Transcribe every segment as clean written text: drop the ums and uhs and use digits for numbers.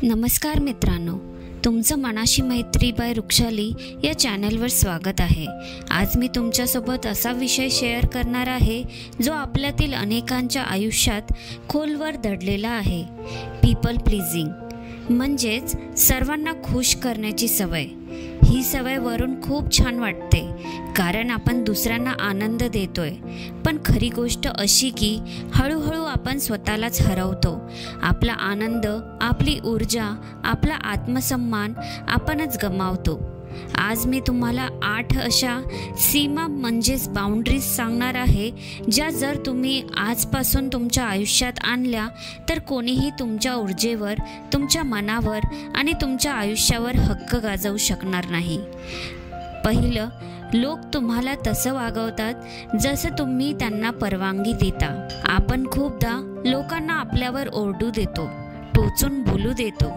नमस्कार मित्रांनो, तुमचं मनाशी मैत्री बाय वृक्षाली या चॅनलवर स्वागत आहे। आज मी तुमच्यासोबत असा विषय शेअर करणार आहे जो आपल्यातील अनेकांच्या आयुष्यात खोलवर दडलेला आहे। पीपल प्लीजिंग म्हणजेच सर्वांना खुश करण्याची सवय। ही सवय वरून खूप छान वाटते कारण आपण दुसऱ्यांना आनंद देतोय, पण खरी गोष्ट अशी की हळूहळू आपण स्वतःलाच हरवतो। आपला आनंद, आपली ऊर्जा, आपला आत्मसन्मान आपणच गमावतो। आज मी तुम्हाला 8 अशा सीमा म्हणजेच बाउंड्रीज सांगणार आहे, ज्या जर तुम्ही आजपासून तुमच्या आयुष्यात आणल्या तर कोणीही तुमच्या ऊर्जेवर, तुमच्या मनावर आणि तुमच्या आयुष्यावर हक्क गाजवू शकणार नाही। पहिलं, लोक तुम्हाला तसं वागवतात जसं तुम्ही त्यांना परवानगी देता। आपण खूपदा लोकांना आपल्यावर ओरडू देतो, टोचून बोलू देतो,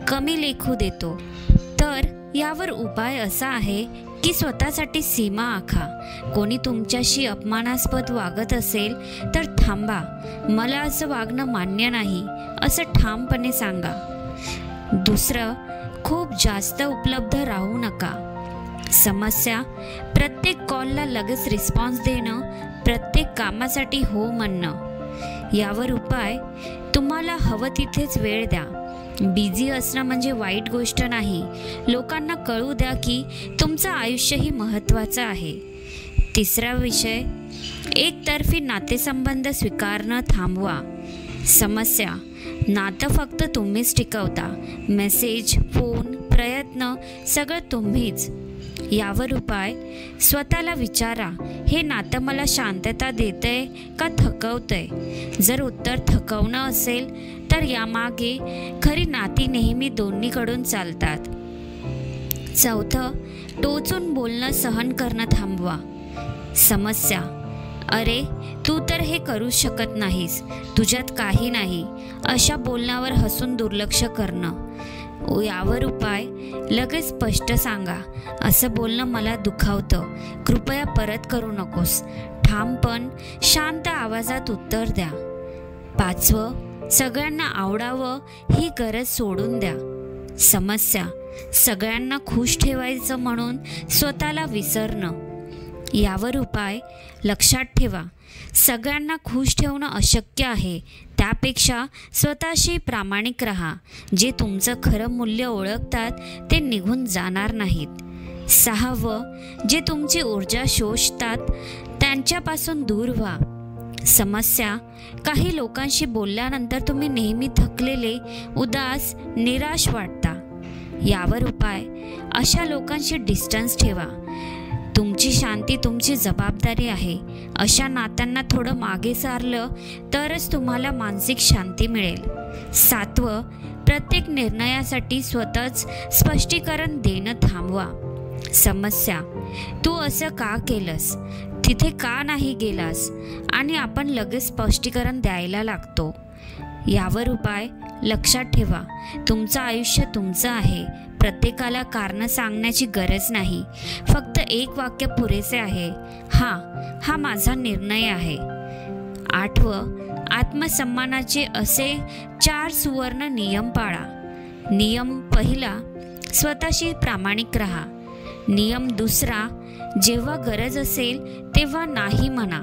कमी लेखू देतो। तर यावर उपाय असा आहे की स्वतःसाठी सीमा आखा। कोणी तुमच्याशी अपमानास्पद वागत असेल तर थांबा, मला असं वागणं मान्य नाही असं ठामपणे सांगा। दुसरं, खूप जास्त उपलब्ध राहू नका। समस्या, प्रत्येक कॉलला लगेच रिस्पॉन्स देणं, प्रत्येक कामासाठी हो म्हणणं। यावर उपाय, तुम्हाला हवं तिथेच वेळ द्या। बिझी असणं म्हणजे वाईट गोष्ट नाही। लोकांना कळू द्या की तुमचं आयुष्यही महत्त्वाचं आहे। तिसरा विषय, एकतर्फी नातेसंबंध स्वीकारणं थांबवा। समस्या, नातं फक्त तुम्हीच टिकवता। मेसेज, फोन, प्रयत्न सगळं तुम्हीच। यावर उपाय, स्वतःला विचारा, हे नातं मला शांतता देतंय का थकवतंय? जर उत्तर थकवणं असेल तर यामागे खरी नाती नेहमी दोन्हीकडून चालतात। चौथं, टोचून बोलणं सहन करणं थांबवा। समस्या, अरे तू तर हे करू शकत नाहीस, तुझ्यात काही नाही, अशा बोलण्यावर हसून दुर्लक्ष करणं। यावर उपाय, लगेच स्पष्ट सांगा, असं बोलणं मला दुखावतं, कृपया परत करू नकोस। ठाम पण शांत आवाजात उत्तर द्या। पाचवं, सगळ्यांना आवडावं ही गरज सोडून द्या। समस्या, सगळ्यांना खुश ठेवायचं म्हणून स्वतःला विसरणं। यावर उपाय, लक्षात ठेवा, सगळ्यांना खुश ठेवणं अशक्य आहे, त्यापेक्षा स्वतःशी प्रामाणिक राहा। जे तुमचं खरं मूल्य ओळखतात ते निघून जाणार नाहीत। सहावं, जे तुमची ऊर्जा शोषतात त्यांच्यापासून दूर व्हा। समस्या, काही लोकांशी बोलल्यानंतर तुम्ही नेहमी थकलेले, उदास, निराश वाटता। यावर उपाय, अशा लोकांशी डिस्टन्स ठेवा। तुमची शांती तुमची जबाबदारी आहे। अशा नात्यांना थोडं मागे सारलं तरच तुम्हाला मानसिक शांती मिळेल। सातवं, प्रत्येक निर्णयासाठी स्वतःच स्पष्टीकरण देणं थांबवा। समस्या, तू असं का केलंस, तिथे का नाही गेलास, आणि आपण लगेच स्पष्टीकरण द्यायला लागतो। यावर उपाय, लक्षात ठेवा, तुमचं आयुष्य तुमचं आहे, प्रत्येकाला कारणं सांगण्याची गरज नाही। फक्त एक वाक्य पुरेसे आहे, हा माझा निर्णय आहे। आठवं, आत्मसन्मानाचे असे 4 सुवर्ण नियम पाळा। नियम पहिला, स्वतःशी प्रामाणिक राहा। नियम दुसरा, जेव्हा गरज असेल तेव्हा नाही म्हणा।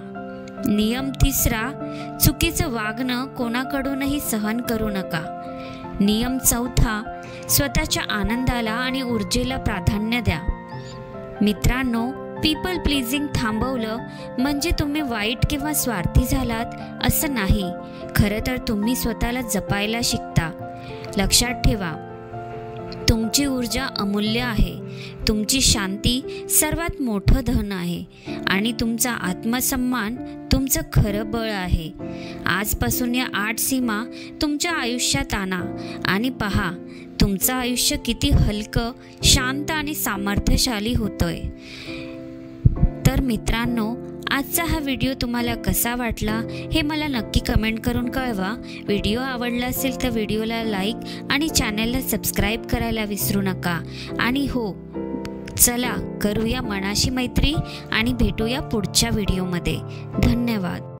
नियम तिसरा, चुकीचं वागणं कोणाकडूनही सहन करू नका। नियम चौथा, स्वतःच्या आनंदाला आणि ऊर्जेला प्राधान्य द्या। मित्रांनो, पीपल प्लीजिंग थांबवलं म्हणजे तुम्ही वाईट किंवा स्वार्थी झालात असं नाही, खरं तर तुम्ही स्वतःला जपायला शिकता। लक्षात ठेवा, तुमची ऊर्जा अमूल्य आहे, तुमची शांती सर्वात मोठं धन आहे, आणि तुमचा आत्मसन्मान तुमचं खरं बळ आहे। आजपासून या 8 सीमा तुमच्या आयुष्यात आणा आणि पहा, तुमचं आयुष्य किती हलकं, शांत आणि सामर्थ्यशाली होतंय। तर मित्रांनो, आजचा हा व्हिडिओ तुम्हाला कसा वाटला हे मला नक्की कमेंट करून कळवा। व्हिडिओ आवडला असेल तर व्हिडिओला लाईक आणि चॅनलला सबस्क्राईब करायला विसरू नका। आणि हो, चला करूया मनाशी मैत्री आणि भेटूया पुढच्या व्हिडिओमध्ये। धन्यवाद।